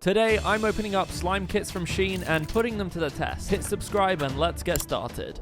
Today, I'm opening up slime kits from SHEIN and putting them to the test. Hit subscribe and let's get started.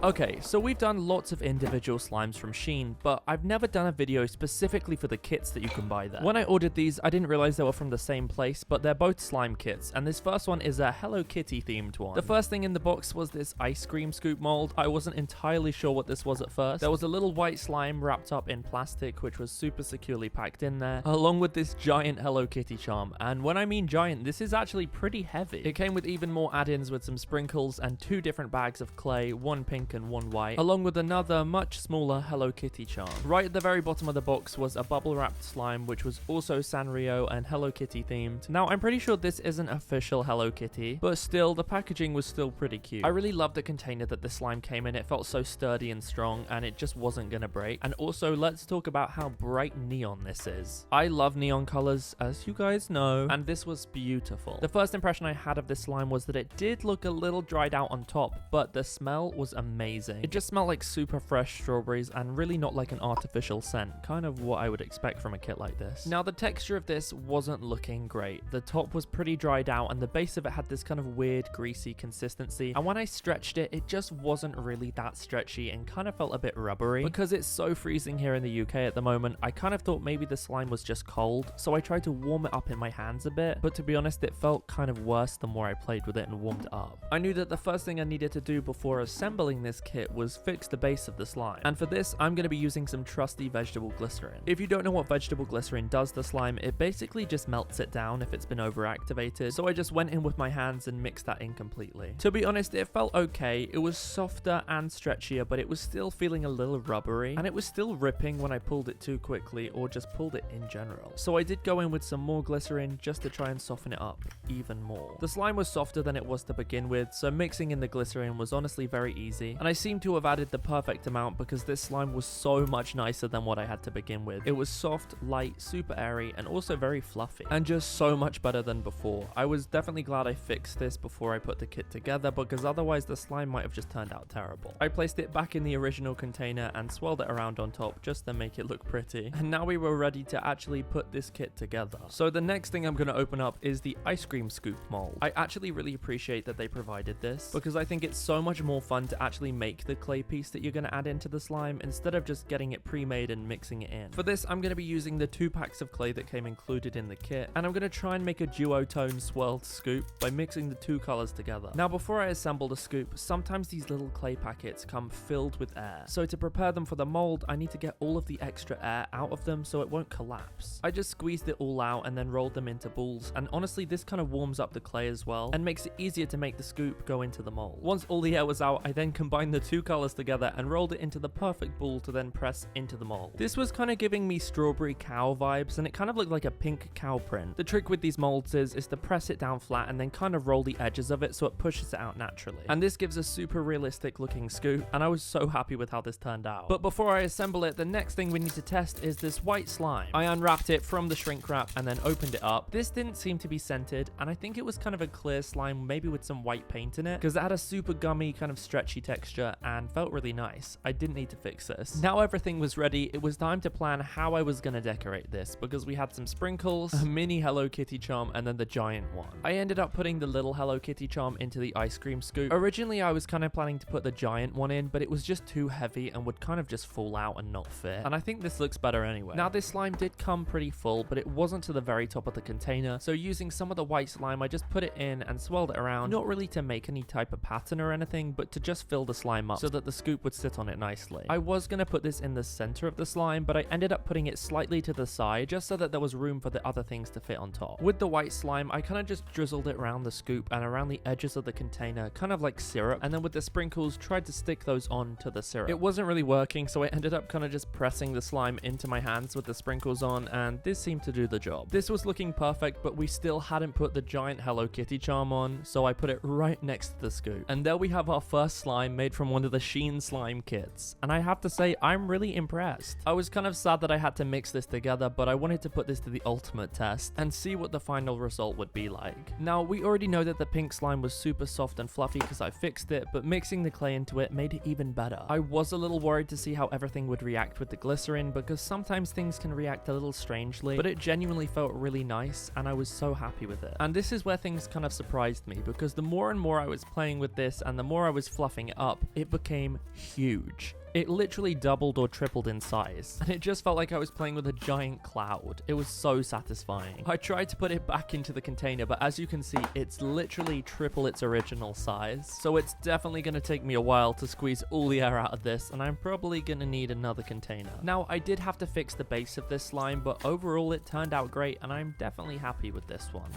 Okay, so we've done lots of individual slimes from SHEIN, but I've never done a video specifically for the kits that you can buy there. When I ordered these, I didn't realize they were from the same place, but they're both slime kits, and this first one is a Hello Kitty themed one. The first thing in the box was this ice cream scoop mold. I wasn't entirely sure what this was at first. There was a little white slime wrapped up in plastic, which was super securely packed in there, along with this giant Hello Kitty charm. And when I mean giant, this is actually pretty heavy. It came with even more add-ins with some sprinkles and 2 different bags of clay, one pink and one white, along with another much smaller Hello Kitty charm. Right at the very bottom of the box was a bubble wrapped slime, which was also Sanrio and Hello Kitty themed. Now I'm pretty sure this isn't official Hello Kitty, but still the packaging was still pretty cute. I really loved the container that the slime came in. It felt so sturdy and strong, and it just wasn't gonna break. And also, let's talk about how bright neon this is. I love neon colors, as you guys know, and this was beautiful. The first impression I had of this slime was that it did look a little dried out on top, but the smell was amazing. It just smelled like super fresh strawberries and really not like an artificial scent, kind of what I would expect from a kit like this. Now the texture of this wasn't looking great. The top was pretty dried out and the base of it had this kind of weird greasy consistency, and when I stretched it, it just wasn't really that stretchy and kind of felt a bit rubbery. Because it's so freezing here in the UK at the moment, I kind of thought maybe the slime was just cold, so I tried to warm it up in my hands a bit, but to be honest, it felt kind of worse the more I played with it and warmed it up. I knew that the first thing I needed to do before assembling this kit was fix the base of the slime, and for this I'm going to be using some trusty vegetable glycerin. If you don't know what vegetable glycerin does to slime, it basically just melts it down if it's been overactivated, so I just went in with my hands and mixed that in completely. To be honest, it felt okay. It was softer and stretchier, but it was still feeling a little rubbery, and it was still ripping when I pulled it too quickly or just pulled it in general. So I did go in with some more glycerin just to try and soften it up even more. The slime was softer than it was to begin with, so mixing in the glycerin was honestly very easy, and I seem to have added the perfect amount because this slime was so much nicer than what I had to begin with. It was soft, light, super airy, and also very fluffy, and just so much better than before. I was definitely glad I fixed this before I put the kit together, because otherwise the slime might have just turned out terrible. I placed it back in the original container and swirled it around on top just to make it look pretty, and now we were ready to actually put this kit together. So the next thing I'm going to open up is the ice cream scoop mold. I actually really appreciate that they provided this, because I think it's so much more fun to actually make the clay piece that you're going to add into the slime instead of just getting it pre-made and mixing it in. For this, I'm going to be using the 2 packs of clay that came included in the kit, and I'm going to try and make a duotone swirled scoop by mixing the 2 colors together. Now before I assemble the scoop, sometimes these little clay packets come filled with air, so to prepare them for the mold, I need to get all of the extra air out of them so it won't collapse. I just squeezed it all out and then rolled them into balls, and honestly this kind of warms up the clay as well and makes it easier to make the scoop go into the mold. Once all the air was out, I then combined the 2 colors together and rolled it into the perfect ball to then press into the mold. This was kind of giving me strawberry cow vibes, and it kind of looked like a pink cow print. The trick with these molds is to press it down flat and then kind of roll the edges of it so it pushes it out naturally. And this gives a super realistic looking scoop, and I was so happy with how this turned out. But before I assemble it, the next thing we need to test is this white slime. I unwrapped it from the shrink wrap and then opened it up. This didn't seem to be scented, and I think it was kind of a clear slime, maybe with some white paint in it, because it had a super gummy kind of stretchy texture and felt really nice. I didn't need to fix this. Now everything was ready, it was time to plan how I was going to decorate this, because we had some sprinkles, a mini Hello Kitty charm, and then the giant one. I ended up putting the little Hello Kitty charm into the ice cream scoop. Originally I was kind of planning to put the giant one in, but it was just too heavy and would kind of just fall out and not fit, and I think this looks better anyway. Now this slime did come pretty full, but it wasn't to the very top of the container, so using some of the white slime I just put it in and swirled it around, not really to make any type of pattern or anything, but to just fill the slime up so that the scoop would sit on it nicely. I was going to put this in the center of the slime, but I ended up putting it slightly to the side just so that there was room for the other things to fit on top. With the white slime, I kind of just drizzled it around the scoop and around the edges of the container, kind of like syrup, and then with the sprinkles tried to stick those on to the syrup. It wasn't really working, so I ended up kind of just pressing the slime into my hands with the sprinkles on, and this seemed to do the job. This was looking perfect, but we still hadn't put the giant Hello Kitty charm on, so I put it right next to the scoop. And there we have our first slime made from one of the SHEIn slime kits, and I have to say I'm really impressed. I was kind of sad that I had to mix this together, but I wanted to put this to the ultimate test and see what the final result would be like. Now, we already know that the pink slime was super soft and fluffy because I fixed it, but mixing the clay into it made it even better. I was a little worried to see how everything would react with the glycerin because sometimes things can react a little strangely, but it genuinely felt really nice and I was so happy with it. And this is where things kind of surprised me because the more and more I was playing with this and the more I was fluffing it up, it became huge. It literally doubled or tripled in size, and it just felt like I was playing with a giant cloud. It was so satisfying. I tried to put it back into the container, but as you can see, it's literally triple its original size. So it's definitely going to take me a while to squeeze all the air out of this, and I'm probably going to need another container. Now, I did have to fix the base of this slime, but overall it turned out great, and I'm definitely happy with this one.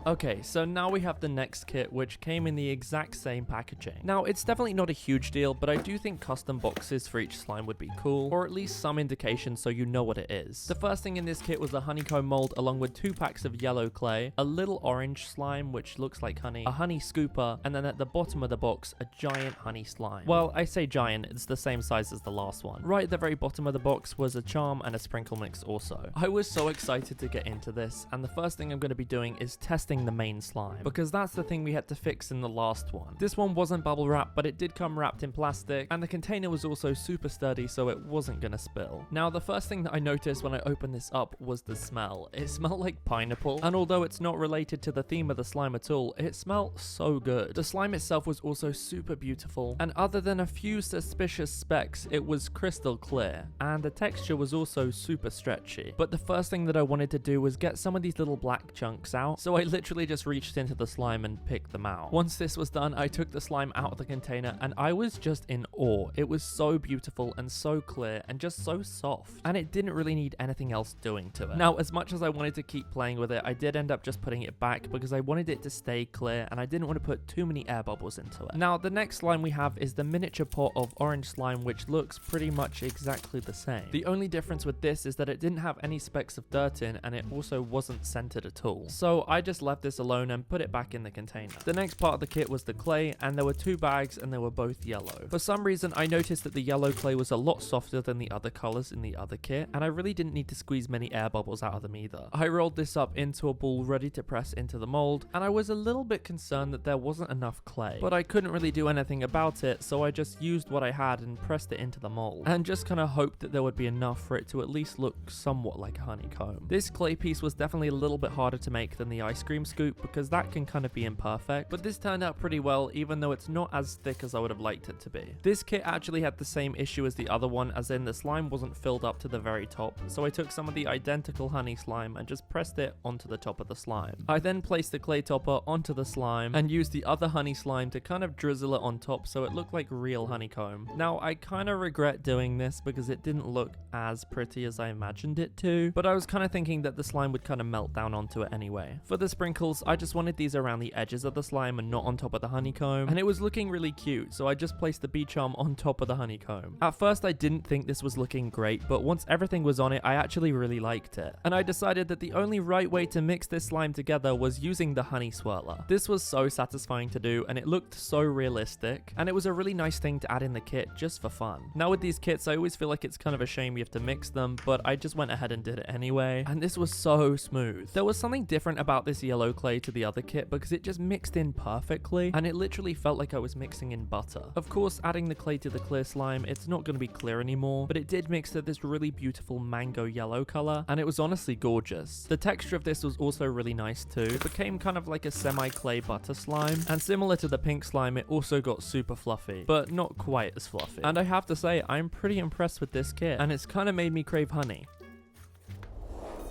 Okay, so now we have the next kit, which came in the exact same packaging. Now, it's definitely not a huge deal, but I do think custom boxes for each slime would be cool, or at least some indication so you know what it is. The first thing in this kit was a honeycomb mold along with 2 packs of yellow clay, a little orange slime which looks like honey, a honey scooper, and then at the bottom of the box, a giant honey slime. Well, I say giant, it's the same size as the last one. Right at the very bottom of the box was a charm and a sprinkle mix also. I was so excited to get into this, and the first thing I'm going to be doing is testing the main slime, because that's the thing we had to fix in the last one. This one wasn't bubble wrap, but it did come wrapped in plastic, and the container was also super sturdy, so it wasn't gonna spill. Now, the first thing that I noticed when I opened this up was the smell. It smelled like pineapple, and although it's not related to the theme of the slime at all, it smelled so good. The slime itself was also super beautiful, and other than a few suspicious specks, it was crystal clear, and the texture was also super stretchy. But the first thing that I wanted to do was get some of these little black chunks out, so I literally just reached into the slime and picked them out. Once this was done, I took the slime out of the container and I was just in awe. It was so beautiful and so clear and just so soft, and it didn't really need anything else doing to it. Now, as much as I wanted to keep playing with it, I did end up just putting it back because I wanted it to stay clear and I didn't want to put too many air bubbles into it. Now, the next slime we have is the miniature pot of orange slime, which looks pretty much exactly the same. The only difference with this is that it didn't have any specks of dirt in, and it also wasn't scented at all. So I just left this alone and put it back in the container. The next part of the kit was the clay, and there were 2 bags and they were both yellow. For some reason, I noticed that the yellow clay was a lot softer than the other colors in the other kit, and I really didn't need to squeeze many air bubbles out of them either. I rolled this up into a ball ready to press into the mold, and I was a little bit concerned that there wasn't enough clay, but I couldn't really do anything about it, so I just used what I had and pressed it into the mold, and just kind of hoped that there would be enough for it to at least look somewhat like a honeycomb. This clay piece was definitely a little bit harder to make than the ice cream scoop because that can kind of be imperfect, but this turned out pretty well, even though it's not as thick as I would have liked it to be. This kit actually had the same issue as the other one, as in the slime wasn't filled up to the very top, so I took some of the identical honey slime and just pressed it onto the top of the slime. I then placed the clay topper onto the slime and used the other honey slime to kind of drizzle it on top so it looked like real honeycomb. Now, I kind of regret doing this because it didn't look as pretty as I imagined it to, but I was kind of thinking that the slime would kind of melt down onto it anyway. For the sprinkles, I just wanted these around the edges of the slime and not on top of the honeycomb, and it was looking really cute, so I just placed the bee charm on top of the honeycomb. At first, I didn't think this was looking great, but once everything was on it, I actually really liked it, and I decided that the only right way to mix this slime together was using the honey swirler. This was so satisfying to do, and it looked so realistic, and it was a really nice thing to add in the kit just for fun. Now, with these kits, I always feel like it's kind of a shame you have to mix them, but I just went ahead and did it anyway, and this was so smooth. There was something different about this yellow clay to the other kit because it just mixed in perfectly, and it literally felt like I was mixing in butter. Of course, adding the clay to the clear slime, it's not going to be clear anymore, but it did mix to this really beautiful mango yellow color, and it was honestly gorgeous. The texture of this was also really nice too. It became kind of like a semi-clay butter slime, and similar to the pink slime, it also got super fluffy, but not quite as fluffy. And I have to say, I'm pretty impressed with this kit, and it's kind of made me crave honey.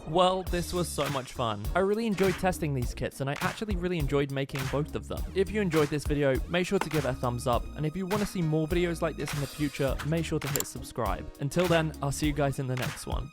Well, this was so much fun. I really enjoyed testing these kits, and I actually really enjoyed making both of them. If you enjoyed this video, make sure to give it a thumbs up, and if you want to see more videos like this in the future, make sure to hit subscribe. Until then, I'll see you guys in the next one.